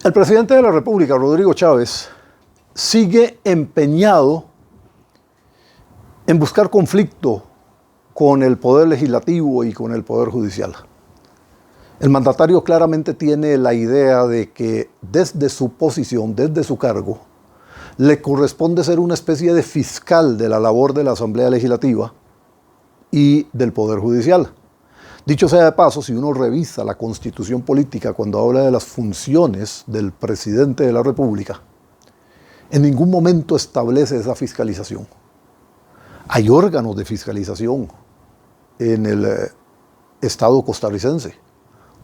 El presidente de la República, Rodrigo Chávez, sigue empeñado en buscar conflicto con el Poder Legislativo y con el Poder Judicial. El mandatario claramente tiene la idea de que desde su posición, desde su cargo, le corresponde ser una especie de fiscal de la labor de la Asamblea Legislativa y del Poder Judicial. Dicho sea de paso, si uno revisa la Constitución política cuando habla de las funciones del presidente de la República, en ningún momento establece esa fiscalización. Hay órganos de fiscalización en el Estado costarricense.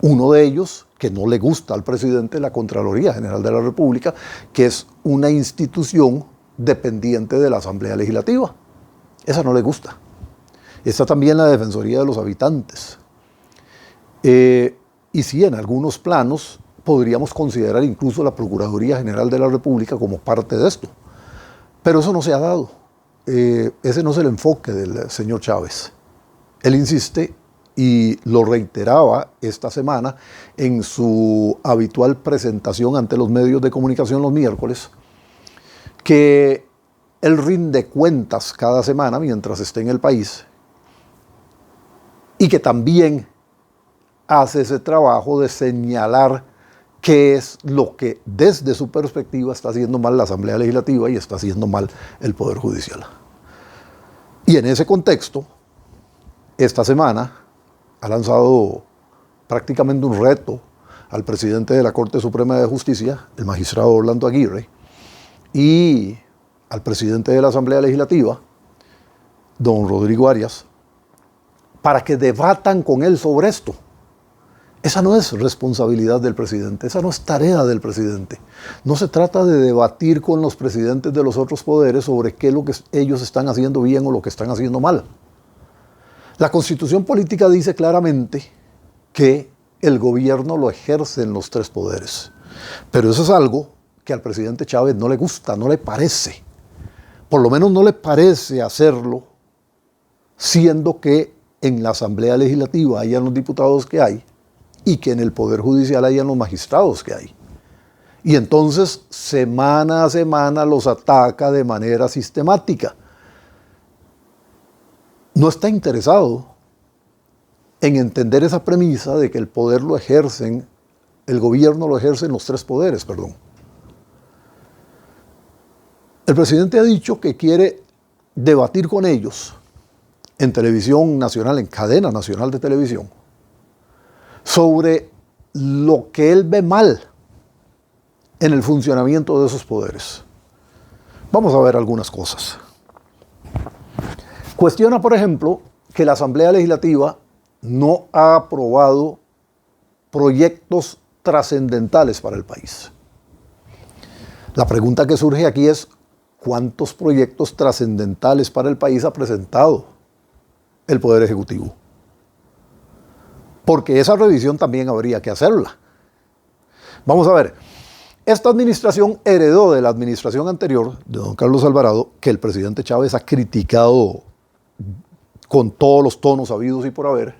Uno de ellos, que no le gusta al presidente, la Contraloría General de la República, que es una institución dependiente de la Asamblea Legislativa. Esa no le gusta. Está también la Defensoría de los Habitantes. Y sí, en algunos planos podríamos considerar incluso la Procuraduría General de la República como parte de esto. Pero eso no se ha dado. Ese no es el enfoque del señor Chávez. Él insiste, y lo reiteraba esta semana en su habitual presentación ante los medios de comunicación los miércoles, que él rinde cuentas cada semana mientras esté en el país y que también hace ese trabajo de señalar qué es lo que desde su perspectiva está haciendo mal la Asamblea Legislativa y está haciendo mal el Poder Judicial. Y en ese contexto, esta semana ha lanzado prácticamente un reto al presidente de la Corte Suprema de Justicia, el magistrado Orlando Aguirre, y al presidente de la Asamblea Legislativa, don Rodrigo Arias, para que debatan con él sobre esto. Esa no es responsabilidad del presidente, esa no es tarea del presidente. No se trata de debatir con los presidentes de los otros poderes sobre qué es lo que ellos están haciendo bien o lo que están haciendo mal. La Constitución política dice claramente que el gobierno lo ejercen los tres poderes. Pero eso es algo que al presidente Chávez no le gusta, no le parece. Por lo menos no le parece hacerlo, siendo que en la Asamblea Legislativa hayan los diputados que hay y que en el Poder Judicial hayan los magistrados que hay. Y entonces, semana a semana los ataca de manera sistemática. No está interesado en entender esa premisa de que el poder lo ejercen, el gobierno lo ejercen los tres poderes, perdón. El presidente ha dicho que quiere debatir con ellos en televisión nacional, en cadena nacional de televisión, sobre lo que él ve mal en el funcionamiento de esos poderes. Vamos a ver algunas cosas. Cuestiona, por ejemplo, que la Asamblea Legislativa no ha aprobado proyectos trascendentales para el país. La pregunta que surge aquí es, ¿cuántos proyectos trascendentales para el país ha presentado el Poder Ejecutivo? Porque esa revisión también habría que hacerla. Vamos a ver, esta administración heredó de la administración anterior, de don Carlos Alvarado, que el presidente Chávez ha criticado con todos los tonos habidos y por haber,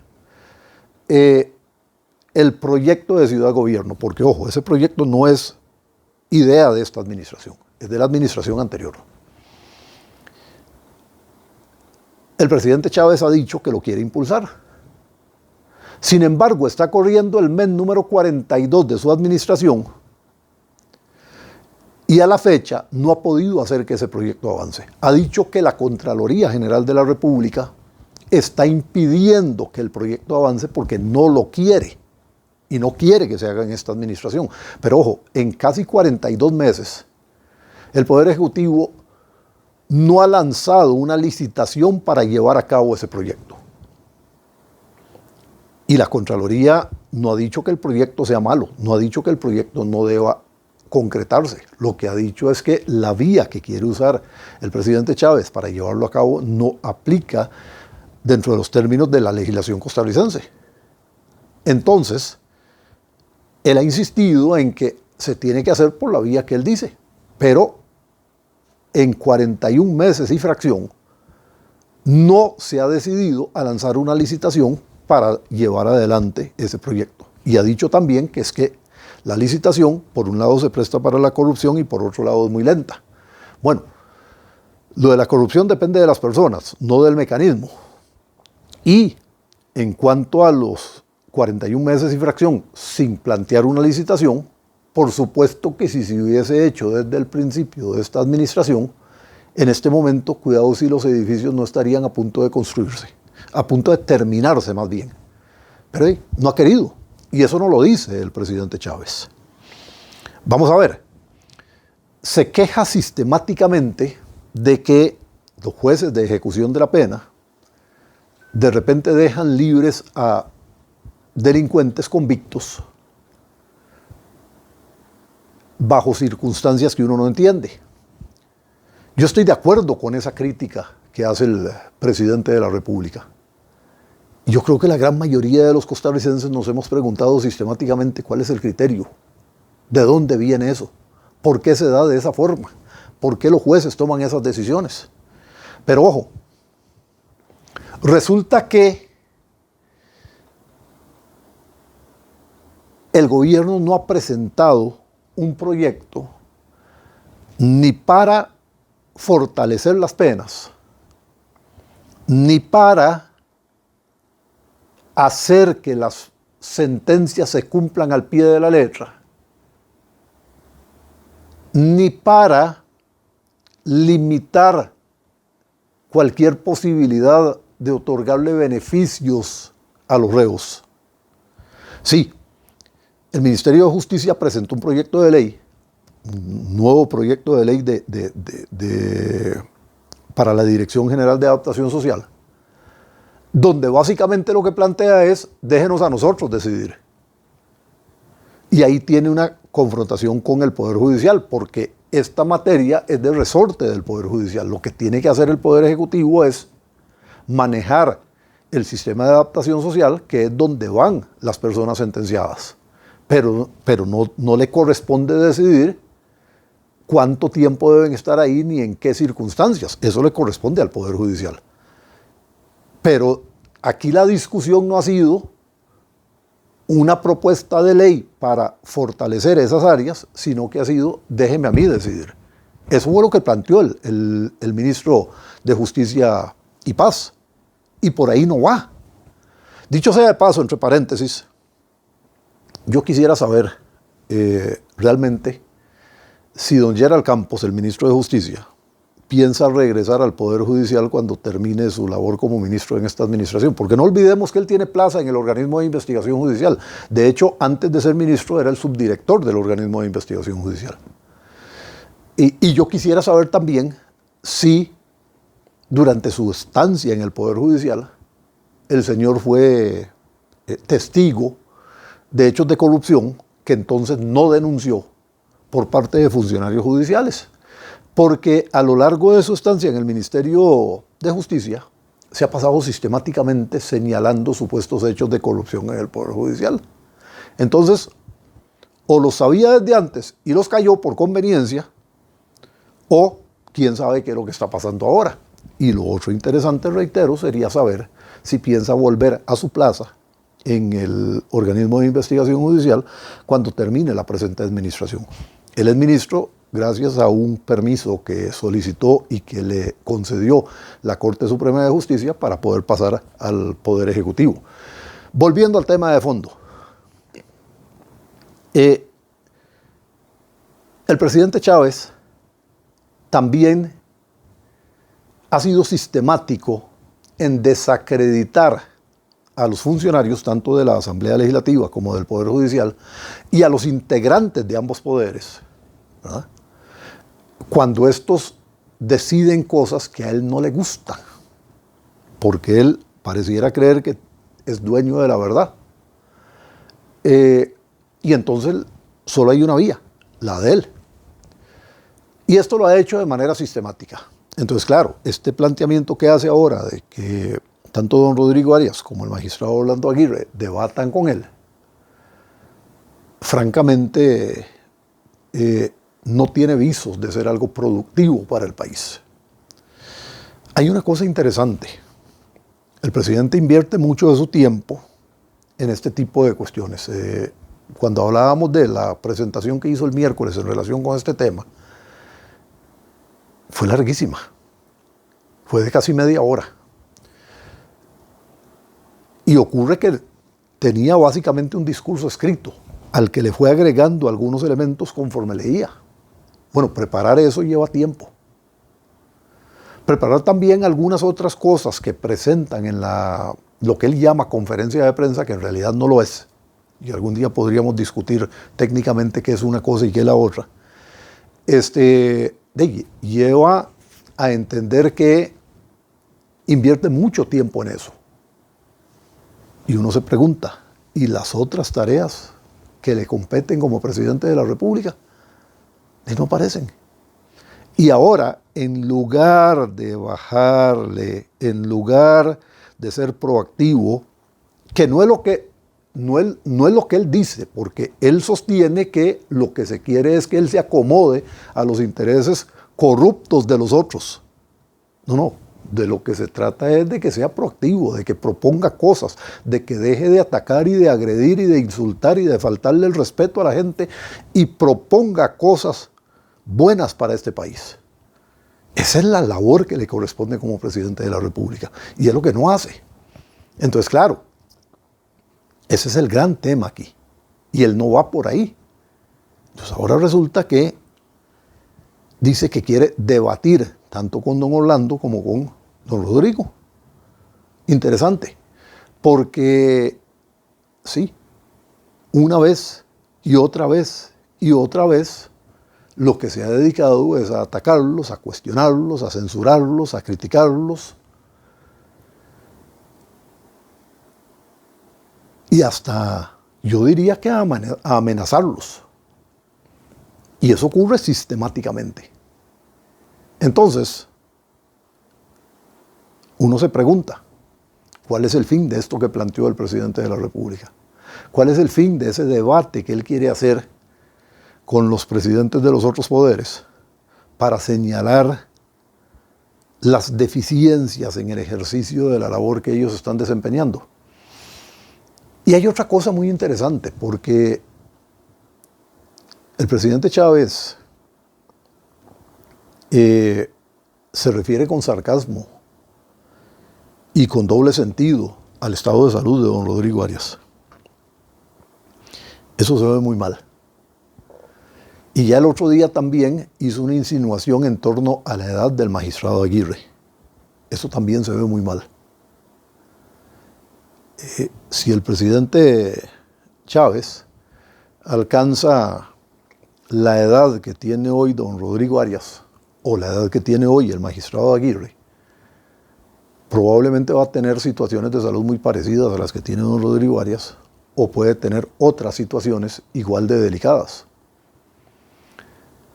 el proyecto de Ciudad Gobierno, porque ojo, ese proyecto no es idea de esta administración, es de la administración anterior. El presidente Chávez ha dicho que lo quiere impulsar. Sin embargo, está corriendo el mes número 42 de su administración y a la fecha no ha podido hacer que ese proyecto avance. Ha dicho que la Contraloría General de la República está impidiendo que el proyecto avance porque no lo quiere y no quiere que se haga en esta administración. Pero ojo, en casi 42 meses, el Poder Ejecutivo no ha lanzado una licitación para llevar a cabo ese proyecto. Y la Contraloría no ha dicho que el proyecto sea malo, no ha dicho que el proyecto no deba concretarse. Lo que ha dicho es que la vía que quiere usar el presidente Chávez para llevarlo a cabo no aplica dentro de los términos de la legislación costarricense. Entonces, él ha insistido en que se tiene que hacer por la vía que él dice, pero en 41 meses y fracción no se ha decidido a lanzar una licitación para llevar adelante ese proyecto. Y ha dicho también que es que La licitación, por un lado, se presta para la corrupción y por otro lado es muy lenta. Bueno, lo de la corrupción depende de las personas, no del mecanismo. Y en cuanto a los 41 meses y fracción sin plantear una licitación, por supuesto que si se hubiese hecho desde el principio de esta administración, en este momento, cuidado si los edificios no estarían a punto de construirse, a punto de terminarse más bien. Pero no ha querido, y eso no lo dice el presidente Chávez. Vamos a ver, se queja sistemáticamente de que los jueces de ejecución de la pena de repente dejan libres a delincuentes convictos bajo circunstancias que uno no entiende. Yo estoy de acuerdo con esa crítica que hace el presidente de la República. Yo creo que la gran mayoría de los costarricenses nos hemos preguntado sistemáticamente cuál es el criterio, de dónde viene eso, por qué se da de esa forma, por qué los jueces toman esas decisiones. Pero ojo, resulta que el gobierno no ha presentado un proyecto ni para fortalecer las penas, ni para hacer que las sentencias se cumplan al pie de la letra, ni para limitar cualquier posibilidad de otorgarle beneficios a los reos. Sí, el Ministerio de Justicia presentó un proyecto de ley, un nuevo proyecto de ley para la Dirección General de Adaptación Social, donde básicamente lo que plantea es, déjenos a nosotros decidir. Y ahí tiene una confrontación con el Poder Judicial, porque esta materia es de resorte del Poder Judicial. Lo que tiene que hacer el Poder Ejecutivo es manejar el sistema de adaptación social, que es donde van las personas sentenciadas. Pero no le corresponde decidir cuánto tiempo deben estar ahí ni en qué circunstancias. Eso le corresponde al Poder Judicial. Pero aquí la discusión no ha sido una propuesta de ley para fortalecer esas áreas, sino que ha sido, déjeme a mí decidir. Eso fue lo que planteó el ministro de Justicia y Paz. Y por ahí no va. Dicho sea de paso, entre paréntesis, yo quisiera saber realmente si don Gerald Campos, el ministro de Justicia, piensa regresar al Poder Judicial cuando termine su labor como ministro en esta administración. Porque no olvidemos que él tiene plaza en el organismo de investigación judicial. De hecho, antes de ser ministro era el subdirector del organismo de investigación judicial. Y yo quisiera saber también si durante su estancia en el Poder Judicial el señor fue testigo de hechos de corrupción que entonces no denunció por parte de funcionarios judiciales. Porque a lo largo de su estancia en el Ministerio de Justicia se ha pasado sistemáticamente señalando supuestos hechos de corrupción en el Poder Judicial. Entonces, o los sabía desde antes y los cayó por conveniencia, o quién sabe qué es lo que está pasando ahora. Y lo otro interesante, reitero, sería saber si piensa volver a su plaza en el organismo de investigación judicial cuando termine la presente administración. Él es ministro gracias a un permiso que solicitó y que le concedió la Corte Suprema de Justicia para poder pasar al Poder Ejecutivo. Volviendo al tema de fondo. El presidente Chávez también ha sido sistemático en desacreditar a los funcionarios, tanto de la Asamblea Legislativa como del Poder Judicial, y a los integrantes de ambos poderes, ¿verdad?, cuando estos deciden cosas que a él no le gustan, porque él pareciera creer que es dueño de la verdad. Y entonces solo hay una vía, la de él. Y esto lo ha hecho de manera sistemática. Entonces, claro, este planteamiento que hace ahora de que tanto don Rodrigo Arias como el magistrado Orlando Aguirre debatan con él, francamente no tiene visos de ser algo productivo para el país. Hay una cosa interesante. El presidente invierte mucho de su tiempo en este tipo de cuestiones. cuando hablábamos de la presentación que hizo el miércoles en relación con este tema, fue larguísima. Fue de casi media hora. Y ocurre que tenía básicamente un discurso escrito, al que le fue agregando algunos elementos conforme leía. Bueno, preparar eso lleva tiempo. Preparar también algunas otras cosas que presentan en lo que él llama conferencia de prensa, que en realidad no lo es. Y algún día podríamos discutir técnicamente qué es una cosa y qué es la otra. Lleva a entender que invierte mucho tiempo en eso. Y uno se pregunta, ¿y las otras tareas que le competen como presidente de la República? Y no aparecen. Y ahora, en lugar de bajarle, en lugar de ser proactivo, que no es lo que él dice, porque él sostiene que lo que se quiere es que él se acomode a los intereses corruptos de los otros. No, de lo que se trata es de que sea proactivo, de que proponga cosas, de que deje de atacar y de agredir y de insultar y de faltarle el respeto a la gente y proponga cosas buenas para este país. Esa es la labor que le corresponde como presidente de la República y es lo que no hace. Entonces, claro, ese es el gran tema aquí y él no va por ahí. Entonces ahora resulta que dice que quiere debatir tanto con don Orlando como con don Rodrigo. Interesante, porque sí, una vez y otra vez y otra vez, lo que se ha dedicado es a atacarlos, a cuestionarlos, a censurarlos, a criticarlos y hasta, yo diría que a amenazarlos. Y eso ocurre sistemáticamente. Entonces, uno se pregunta, ¿cuál es el fin de esto que planteó el presidente de la República? ¿Cuál es el fin de ese debate que él quiere hacer con los presidentes de los otros poderes para señalar las deficiencias en el ejercicio de la labor que ellos están desempeñando? Y hay otra cosa muy interesante, porque el presidente Chávez se refiere con sarcasmo y con doble sentido al estado de salud de don Rodrigo Arias. Eso se ve muy mal. Y ya el otro día también hizo una insinuación en torno a la edad del magistrado Aguirre. Eso también se ve muy mal. Si el presidente Chávez alcanza la edad que tiene hoy don Rodrigo Arias o la edad que tiene hoy el magistrado Aguirre, probablemente va a tener situaciones de salud muy parecidas a las que tiene don Rodrigo Arias o puede tener otras situaciones igual de delicadas.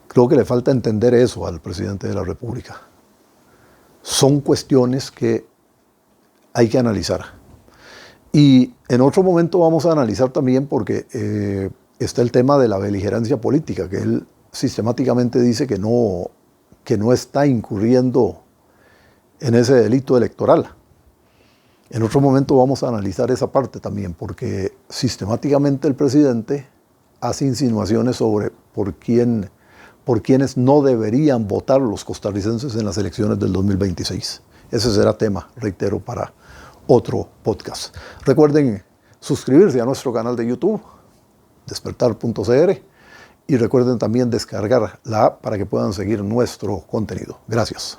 Creo que le falta entender eso al presidente de la República. Son cuestiones que hay que analizar. Y en otro momento vamos a analizar también porque está el tema de la beligerancia política, que él sistemáticamente dice que no está incurriendo en ese delito electoral. En otro momento vamos a analizar esa parte también, porque sistemáticamente el presidente hace insinuaciones sobre por quienes no deberían votar los costarricenses en las elecciones del 2026. Ese será tema, reitero, para otro podcast. Recuerden suscribirse a nuestro canal de YouTube, despertar.cr, y recuerden también descargar la app para que puedan seguir nuestro contenido. Gracias.